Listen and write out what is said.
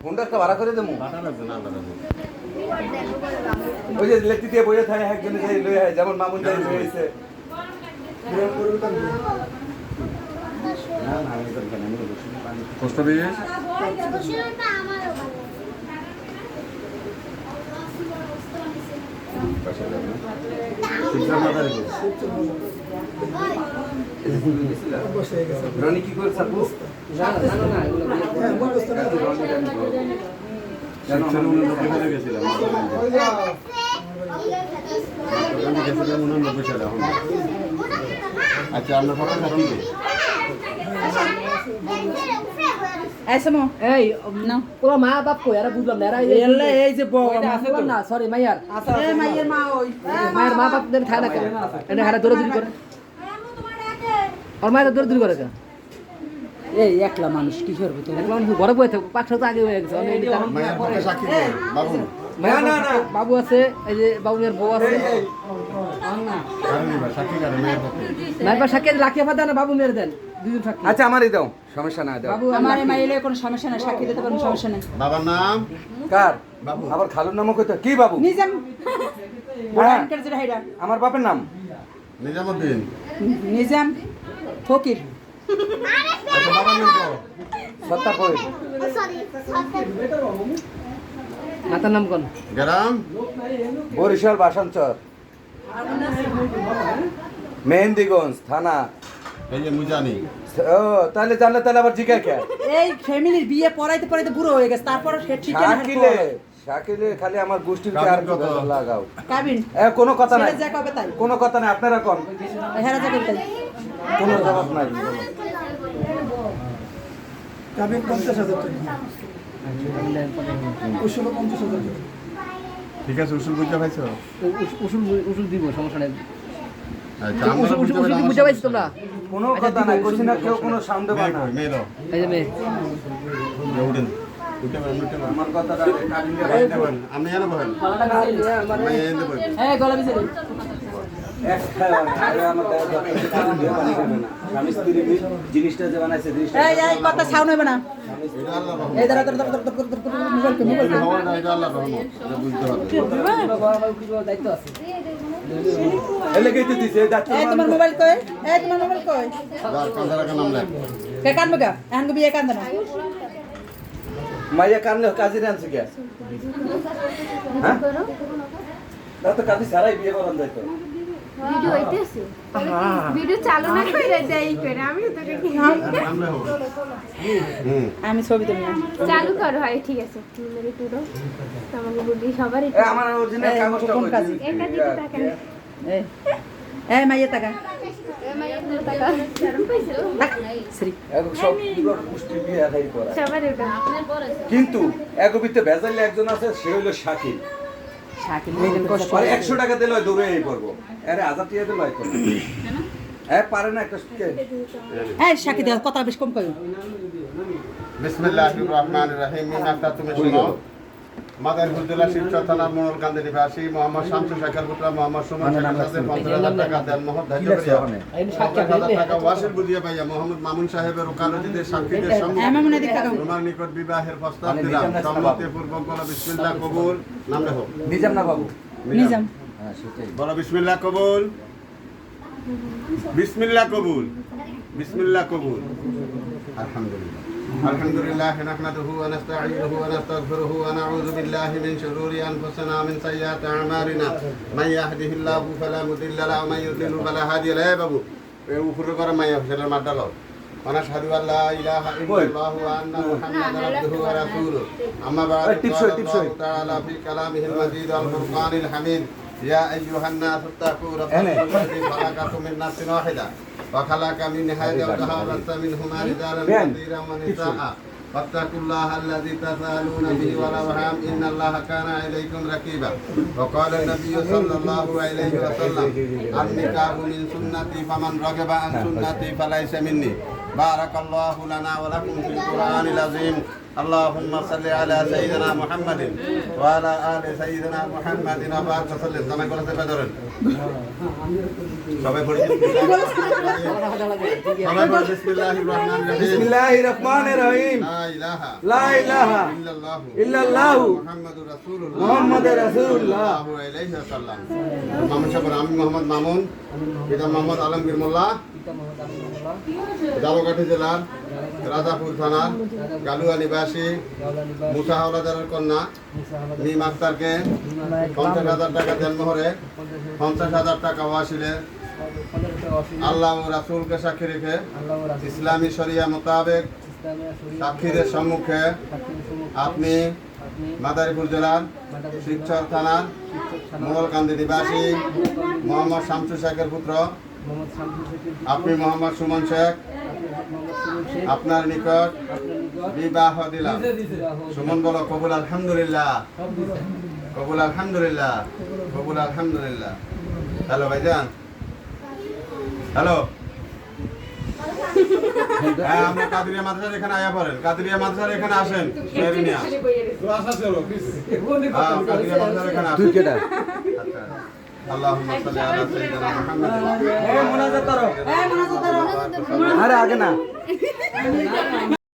Honda একটা ভাড়া করে দেবো ওই যে লেখতে দিয়ে বইয়ে থাকে একজনে যাই লই হয় যেমন মামুন যাই লই হয়েছে পোস্ট অফিস রনি কি করে সাপু গেছিলাম আচ্ছা আপনার ফটো সাথী এসমো এই না ওরা মা বাপ কই আরে বুঝলাম না এরা এই যে বউ আছে তো না সরি মাইয়ার এই মাইয়ার মা ওই মায়ের মা বাপ দেন খায় না কেন এনে হারা দৌড়াদৌড়ি করে আর মায়ের দৌড়াদৌড়ি করে কেন এই একলা মানুষ কি করবে তো একলা মানুষ ঘরে বসে থাকো পাঁচটা তো আগে হয়ে গেছে মায়ের পক্ষে সাক্ষী দেন বাবু না না না বাবু আছে এই যে বাবুর বউ আছে সাক্ষী কারণ মায়ের পক্ষে মায়ের পাশে সাক্ষী লাখিয়া ফাদা না বাবু মেরে দেন দুজন সাক্ষী আচ্ছা আমারই দাও সমস্যা না দাও বাবু আমার মাইলে কোনো সমস্যা না সাক্ষী দিতে কোনো সমস্যা নেই বাবার নাম কার বাবু আবার খালুর নামও কইতো কি বাবু নিজাম বুড়ান কেটে যেটা হেডা আমার বাপের নাম নিজামউদ্দিন নিজাম ফকির আচ্ছা বাবার নাম তো সত্তা কই মাতার নাম কোন গ্রাম বরিশাল বাসানচর মেহেন্দিগঞ্জ থানা এই যে মুজানি ও তাহলে জানলে তাহলে আবার জিজ্ঞাসা কে এই ফ্যামিলির বিয়ে পড়াইতে পড়াইতে বুড়ো হয়ে গেছে তারপর সে ঠিক না শাকিলে শাকিলে খালি আমার গোষ্ঠীর আর কত? লাগাও কাবিন কোনো কথা নাই ছেলে যা কবে তাই কোনো কথা নাই আপনারা কোন হেরা যা কবে তাই কোনো জবাব নাই কাবিন 50,000 টাকা উসুল 50,000 টাকা ঠিক আছে উসুল বুঝতে পাইছো উসুল উসুল দিব সমস্যা নেই আচ্ছা উসুল উসুল উসুল বুঝতে পাইছো তোমরা কোনো কথা নাই কোশি না কেউ কোনো সাউন্ড দেবা না মেলো এই যে মেয়ে উঠেন উঠে বলেন আমার কথাটা কাবিনকে উঠে বলেন আপনি জানো বলেন আমি এনে বলেন এই গলা বিছে এক আরে আমার স্বামী স্ত্রী জিনিসটা যে বানাইছে জিনিসটা এই কথা সাউন্ড হবে না এটা আল্লাহর রহমত এই দাঁড়া দাঁড়া মোবাইল কে মোবাইল এটা হওয়াটা এটা আল্লাহর রহমত এটা বুঝতে হবে দায়িত্ব আছে এলে কইতে দিছে যাচ্ছে এই তোমার মোবাইল কই এই তোমার মোবাইল কই যার কাঁদার নাম লেখ কে কানবে কা এখন গো বিয়ে কান্দে না মাইয়া কানলে কাজে আনছে কে হ্যাঁ তা তো কাজে সারাই বিয়ে করান যাইতো ভিডিও হইতেছে ভিডিও চালু না করে দেই করে আমি তোকে কি নাম লেখ আমি ছবি তুলি না চালু করো হয় ঠিক আছে মেরে টুরো আমাকে বুদ্ধি সবারই এ আমার অরিজিনাল কাগজটা কোন কই কাজে? একা দিকে তাকান এই এই মাইয়া টাকা শ্রী এখন সব পুরো পুষ্টি বিয়ে আদায় করা সবার ওটা কিন্তু একবিতে ভেজালে একজন আছে সে হইলো শাকিল শাকিল মেয়েদের কষ্ট আর 100 টাকা দিলে দৌড়ে এই করবো আরে 1000 টাকা দিলে হয় করবো হ্যাঁ পারে না একটা এই শাকিল কথা বেশ কম কই বিসমিল্লাহির রহমানির রহিম মিনাতা তুমি শুনো মাদার হুজুল্লাহ শিবচর থানার মোড়ল কান্দি নিবাসী মোহাম্মদ শামসুল শেখর পুত্র মোহাম্মদ সুমন শেখের সাথে 50,000 টাকা দেন মহৎ ধার্য করিয়া 50,000 টাকা ওয়াসিল বুঝিয়া পাইয়া মোহাম্মদ মামুন সাহেবের ওকালতিদের সাক্ষীদের সঙ্গে এমন মনে দিক টাকা তোমার নিকট বিবাহের প্রস্তাব দিলাম সম্মতি পূর্বক বলো বিসমিল্লাহ কবুল নাম লেখো নিজাম না বাবু নিজাম হ্যাঁ সেটাই বলো বিসমিল্লাহ কবুল বিসমিল্লাহ কবুল বিসমিল্লাহ কবুল আলহামদুলিল্লাহ الحمد لله نحمده ونستعينه ونستغفره ونعوذ بالله من شرور انفسنا ومن سيئات اعمالنا من يهده الله فلا مضل له ومن يضلل فلا هادي له বাবু এই উপরে করে মাইয়া ফেলার মাড্ডা লও ونشهد ان لا اله الا الله وان محمدا عبده ورسوله اما بعد قال تعالى في كلامه المجيد والفرقان الحميد يا ايها الناس اتقوا ربكم الذي خلقكم من نفس واحده وخلق منها زوجها وبث منهما رجالا كثيرا ونساء واتقوا الله الذي تسالون به والارحام ان الله كان عليكم رقيبا وقال النبي صلى الله عليه وسلم النكاح من سنتي فمن رغب عن سنتي فليس مني بارك الله لنا ولكم في القرآن العظيم اللهم صل على سيدنا محمد وعلى آل سيدنا محمد وبارك وسلم জামাই বলতে পারেন সবাই পড়ি সবাই পড়ি বিসমিল্লাহির রহমানির রহিম বিসমিল্লাহির রহমানির রহিম লা ইলাহা ইল্লাল্লাহু ইল্লাল্লাহু মুহাম্মাদুর রাসূলুল্লাহ মুহাম্মাদুর রাসূলুল্লাহ সাল্লাল্লাহু আলাইহি ওয়াসাল্লাম মামুন সাহেব আমি মোহাম্মদ মামুন পিতা মোহাম্মদ আলমগীর মোল্লা জালকাঠি জেলার রাজাপুর থানার গালুয়া নিবাসী মুসা হাওলাদারের কন্যা মিম আক্তারকে 50,000 টাকা দেনমোহরে 50,000 টাকা ওয়াসিলে আল্লাহ ও রাসূলকে সাক্ষী রেখে ইসলামী শরিয়া মোতাবেক সাক্ষীদের সম্মুখে আপনি মাদারীপুর জেলার শিবচর থানার মোড়লকান্দি নিবাসী মোহাম্মদ শামসু শেখের পুত্র আপনি মোহাম্মদ সুমন শেখ আপনার নিকট বিবাহ দিলাম সুমন বলো কবুল আলহামদুলিল্লাহ কবুল আলহামদুলিল্লাহ কবুল আলহামদুলিল্লাহ হ্যালো ভাইজান হ্যালো হ্যাঁ আমরা কাদরিয়া মাদ্রাসার এখানে আয়া পড়েন কাদরিয়া মাদ্রাসার এখানে আসেন মেরিনিয়া হ্যাঁ কাদরিয়া মাদ্রাসার এখানে আসেন তুই কেডা আচ্ছা আল্লাহুম্মা সাল্লি আলা সাইয়্যিদিনা মুহাম্মাদ মোনাজাত করো আরে আরে আগে না